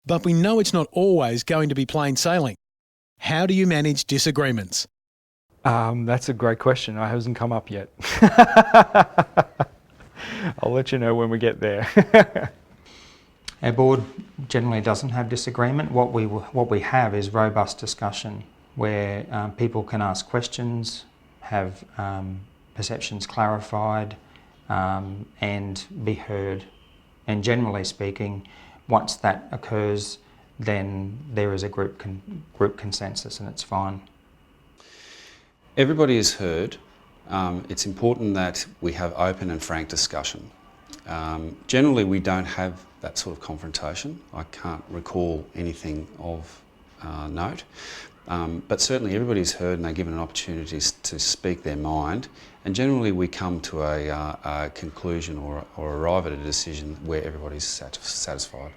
But we know it's not always going to be plain sailing. How do you manage disagreements? That's a great question. It hasn't come up yet. I'll let you know when we get there. Our board generally doesn't have disagreement. What we have is robust discussion where people can ask questions, have perceptions clarified, and be heard. And generally speaking, once that occurs, then there is a group consensus and it's fine. Everybody is heard. It's important that we have open and frank discussion. Generally, we don't have that sort of confrontation. I can't recall anything of note. But certainly everybody's heard and they're given an opportunity to speak their mind. And generally we come to a conclusion or arrive at a decision where everybody's satisfied.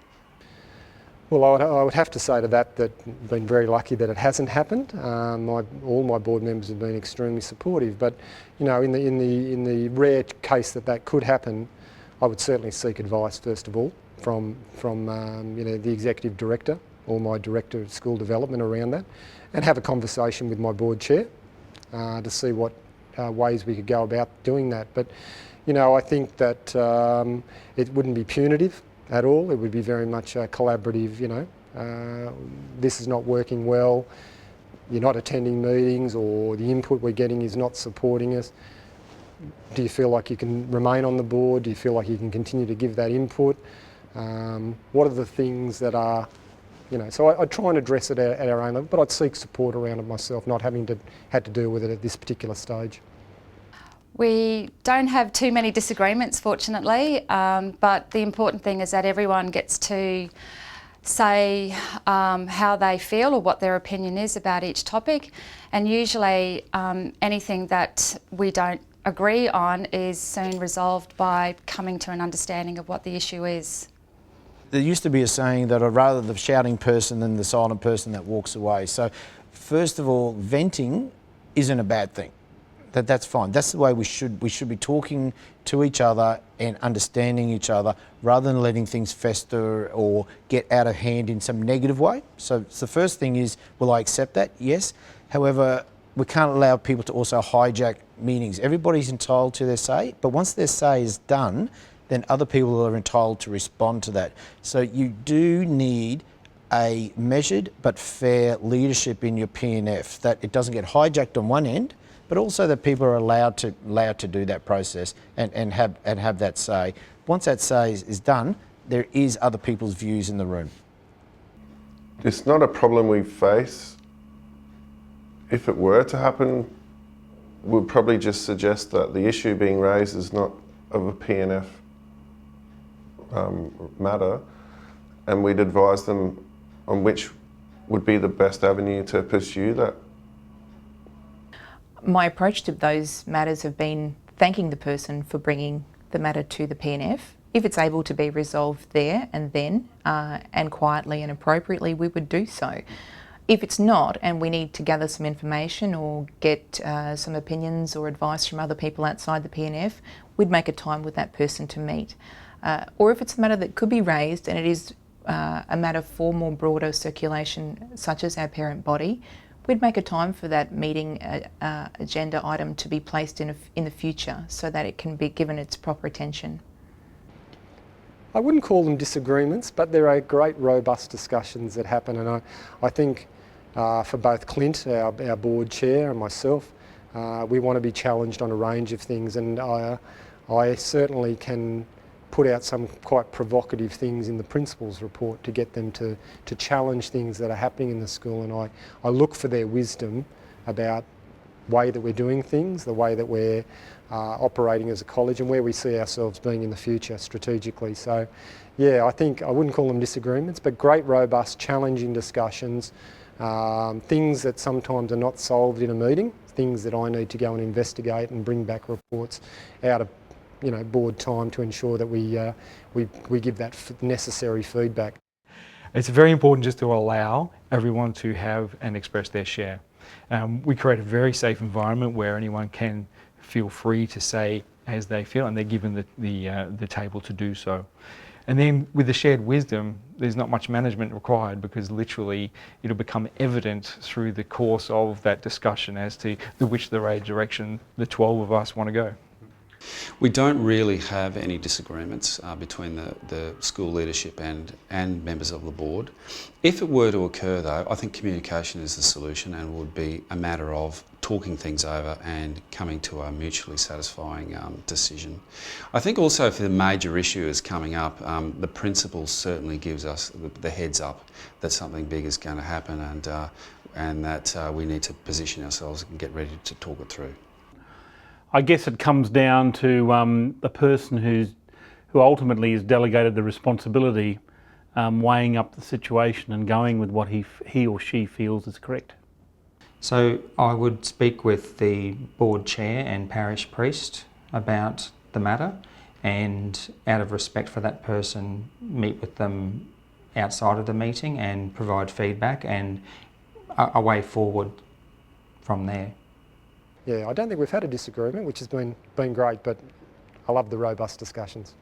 Well, I would have to say to that I've been very lucky that it hasn't happened. All my board members have been extremely supportive, but you know, in the rare case that could happen, I would certainly seek advice first of all from you know, the executive director or my director of school development around that, and have a conversation with my board chair to see what ways we could go about doing that. But you know, I think that it wouldn't be punitive at all. It would be very much a collaborative, you know, this is not working well, you're not attending meetings, or the input we're getting is not supporting us. Do you feel like you can remain on the board? Do you feel like you can continue to give that input? What are the things that are, you know, so I try and address it at our own level, but I'd seek support around it myself, not having had to deal with it at this particular stage. We don't have too many disagreements, fortunately, but the important thing is that everyone gets to say how they feel or what their opinion is about each topic, and usually anything that we don't agree on is soon resolved by coming to an understanding of what the issue is. There used to be a saying that I'd rather the shouting person than the silent person that walks away. So first of all, venting isn't a bad thing. That's fine. That's the way we should be talking to each other and understanding each other rather than letting things fester or get out of hand in some negative way. So the first thing is, will I accept that? Yes. However, we can't allow people to also hijack meetings. Everybody's entitled to their say, but once their say is done, then other people are entitled to respond to that. So you do need a measured but fair leadership in your PNF, that it doesn't get hijacked on one end, but also that people are allowed to do that process and have that say. Once that say is done, there is other people's views in the room. It's not a problem we face. If it were to happen, we'd probably just suggest that the issue being raised is not of a PNF matter, and we'd advise them on which would be the best avenue to pursue that. My approach to those matters have been thanking the person for bringing the matter to the PNF. If it's able to be resolved there and then, and quietly and appropriately, we would do so. If it's not, and we need to gather some information or get some opinions or advice from other people outside the PNF, we'd make a time with that person to meet. Or if it's a matter that could be raised and it is a matter for more broader circulation, such as our parent body, we'd make a time for that meeting agenda item to be placed in the future so that it can be given its proper attention. I wouldn't call them disagreements, but there are great robust discussions that happen, and I think for both Clint, our board chair, and myself, we want to be challenged on a range of things, and I certainly can put out some quite provocative things in the principal's report to get them to challenge things that are happening in the school, and I look for their wisdom about the way that we're doing things, the way that we're operating as a college, and where we see ourselves being in the future strategically. So yeah, I think I wouldn't call them disagreements, but great, robust, challenging discussions, things that sometimes are not solved in a meeting, things that I need to go and investigate and bring back reports out of board time to ensure that we give that necessary feedback. It's very important just to allow everyone to have and express their share. We create a very safe environment where anyone can feel free to say as they feel, and they're given the table to do so. And then with the shared wisdom, there's not much management required, because literally it'll become evident through the course of that discussion as to which the right direction the 12 of us want to go. We don't really have any disagreements between the school leadership and members of the board. If it were to occur though, I think communication is the solution, and would be a matter of talking things over and coming to a mutually satisfying decision. I think also if the major issue is coming up, the principal certainly gives us the heads up that something big is going to happen, and that we need to position ourselves and get ready to talk it through. I guess it comes down to the person who ultimately is delegated the responsibility, weighing up the situation and going with what he or she feels is correct. So I would speak with the board chair and parish priest about the matter, and out of respect for that person, meet with them outside of the meeting and provide feedback and a way forward from there. Yeah, I don't think we've had a disagreement, which has been great, but I love the robust discussions.